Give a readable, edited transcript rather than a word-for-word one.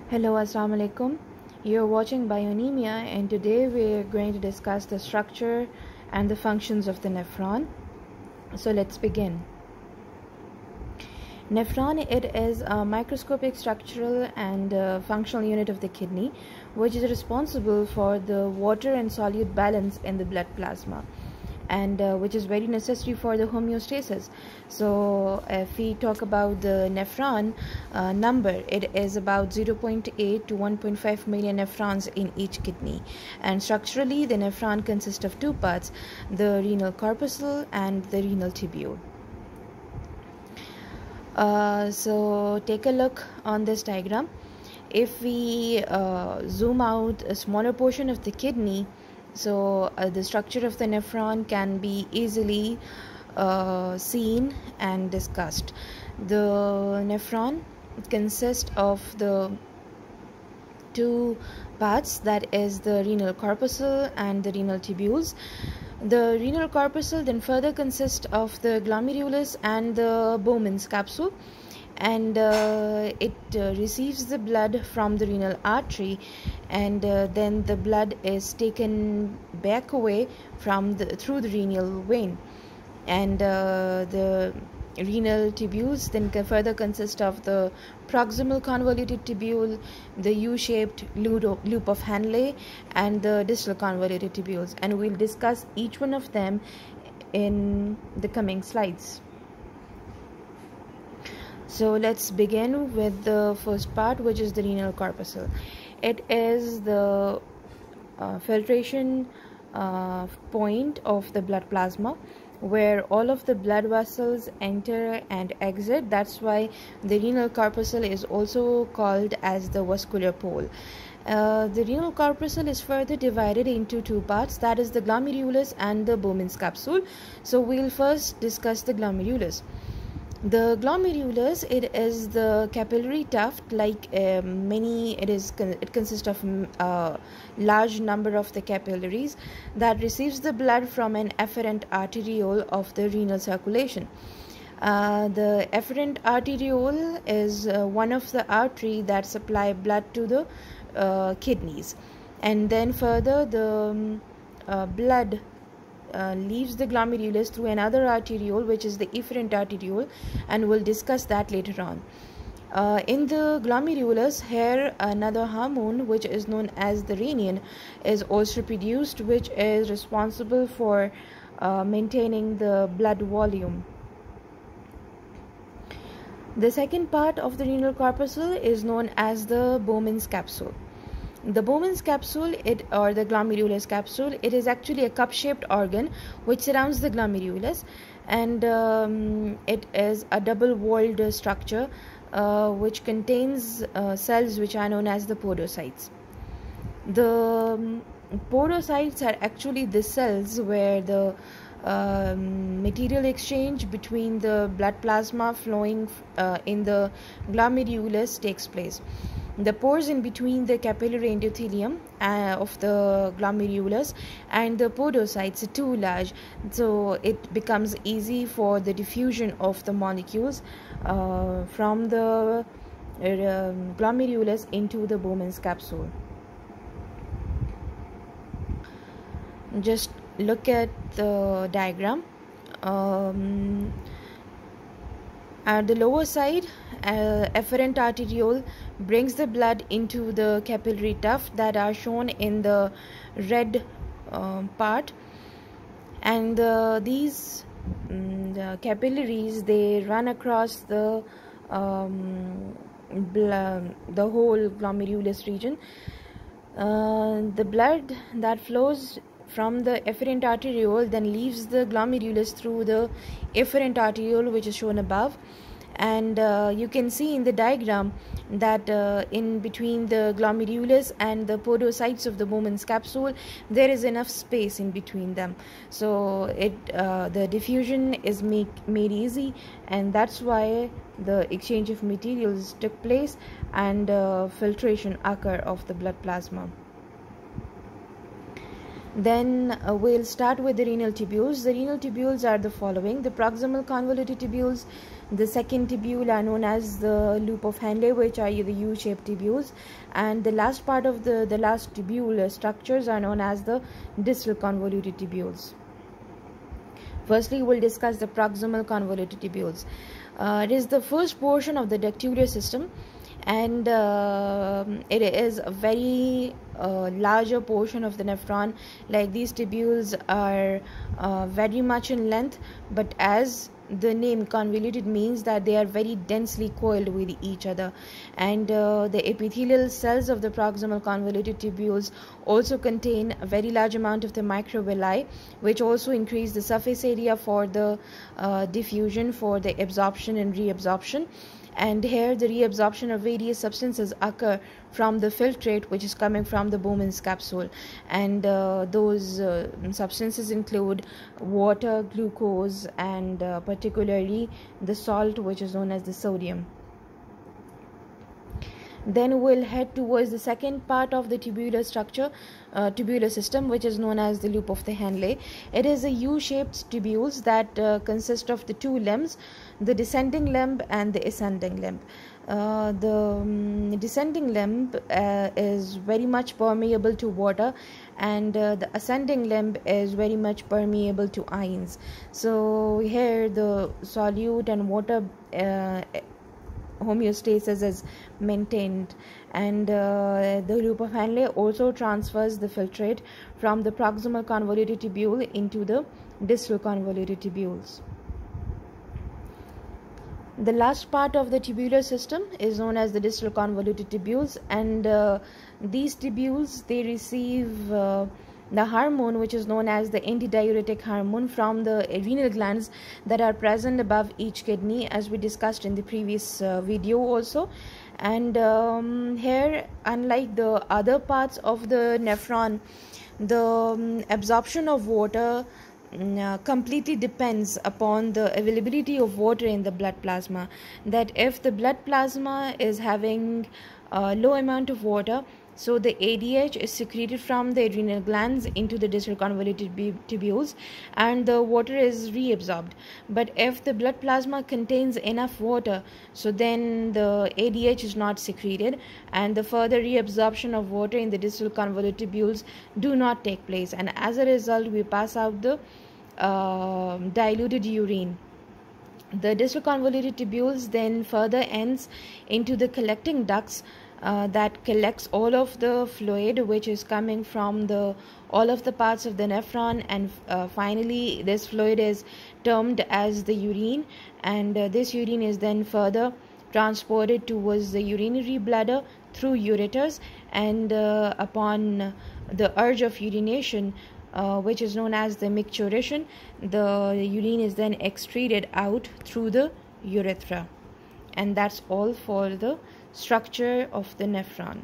Hello, Assalamu alaikum. You're watching Bioanemia, and today we're going to discuss the structure and the functions of the nephron. So let's begin. Nephron, it is a microscopic structural and functional unit of the kidney, which is responsible for the water and solute balance in the blood plasma, and which is very necessary for the homeostasis. So if we talk about the nephron number, it is about 0.8 to 1.5 million nephrons in each kidney, and structurally the nephron consists of two parts, the renal corpuscle and the renal tubule. So take a look on this diagram. If we zoom out a smaller portion of the kidney, so the structure of the nephron can be easily seen and discussed. The nephron consists of the two parts, that is the renal corpuscle and the renal tubules. The renal corpuscle then further consists of the glomerulus and the Bowman's capsule, and it receives the blood from the renal artery, and then the blood is taken back away from through the renal vein, and the renal tubules then further consist of the proximal convoluted tubule, the U-shaped loop of Henle, and the distal convoluted tubules, and we'll discuss each one of them in the coming slides. So let's begin with the first part, which is the renal corpuscle. It is the filtration point of the blood plasma, where all of the blood vessels enter and exit. That's why the renal corpuscle is also called as the vascular pole. The renal corpuscle is further divided into two parts, that is the glomerulus and the Bowman's capsule. So we'll first discuss the glomerulus. The glomerulus, it is the capillary tuft, like it consists of a large number of the capillaries that receives the blood from an efferent arteriole of the renal circulation. The efferent arteriole is one of the artery that supply blood to the kidneys, and then further the blood leaves the glomerulus through another arteriole, which is the efferent arteriole, and we'll discuss that later on. In the glomerulus, here another hormone, which is known as the renin, is also produced, which is responsible for maintaining the blood volume. The second part of the renal corpuscle is known as the Bowman's capsule. The Bowman's capsule, or the glomerulus capsule, it is actually a cup-shaped organ which surrounds the glomerulus, and it is a double-walled structure which contains cells which are known as the podocytes. The podocytes are actually the cells where the material exchange between the blood plasma flowing in the glomerulus takes place. The pores in between the capillary endothelium of the glomerulus and the podocytes are too large, so it becomes easy for the diffusion of the molecules from the glomerulus into the Bowman's capsule. Just look at the diagram. At the lower side, efferent arteriole brings the blood into the capillary tuft that are shown in the red part, and these the capillaries, they run across the whole glomerulus region. The blood that flows from the efferent arteriole then leaves the glomerulus through the efferent arteriole, which is shown above, and you can see in the diagram that in between the glomerulus and the podocytes of the Bowman's capsule, there is enough space in between them, so the diffusion is made easy, and that's why the exchange of materials took place and filtration occur of the blood plasma. Then we'll start with the renal tubules. The renal tubules are the following: the proximal convoluted tubules, the second tubule are known as the loop of Henle, which are the U-shaped tubules, and the last part of the last tubule structures are known as the distal convoluted tubules. Firstly, we'll discuss the proximal convoluted tubules. It is the first portion of the ductular system, and it is a very larger portion of the nephron. Like, these tubules are very much in length, but as the name convoluted means that they are very densely coiled with each other, and the epithelial cells of the proximal convoluted tubules also contain a very large amount of the microvilli, which also increase the surface area for the diffusion, for the absorption and reabsorption. And here the reabsorption of various substances occur from the filtrate, which is coming from the Bowman's capsule, and those substances include water, glucose, and particularly the salt, which is known as the sodium. Then we'll head towards the second part of the tubular structure, tubular system, which is known as the loop of the Henle. It is a U-shaped tubules that consist of the two limbs, the descending limb and the ascending limb. The descending limb is very much permeable to water, and the ascending limb is very much permeable to ions. So here the solute and water homeostasis is maintained, and the loop of Henle also transfers the filtrate from the proximal convoluted tubule into the distal convoluted tubules. The last part of the tubular system is known as the distal convoluted tubules, and these tubules, they receive the hormone, which is known as the antidiuretic hormone, from the adrenal glands that are present above each kidney, as we discussed in the previous video also. And here, unlike the other parts of the nephron, the absorption of water completely depends upon the availability of water in the blood plasma. That if the blood plasma is having a low amount of water, so the ADH is secreted from the adrenal glands into the distal convoluted tubules, and the water is reabsorbed. But if the blood plasma contains enough water, so then the ADH is not secreted, and the further reabsorption of water in the distal convoluted tubules do not take place, and as a result we pass out the diluted urine. The distal convoluted tubules then further ends into the collecting ducts that collects all of the fluid which is coming from all of the parts of the nephron, and finally this fluid is termed as the urine, and this urine is then further transported towards the urinary bladder through ureters, and upon the urge of urination, which is known as the micturition, the urine is then excreted out through the urethra. And that's all for the structure of the nephron.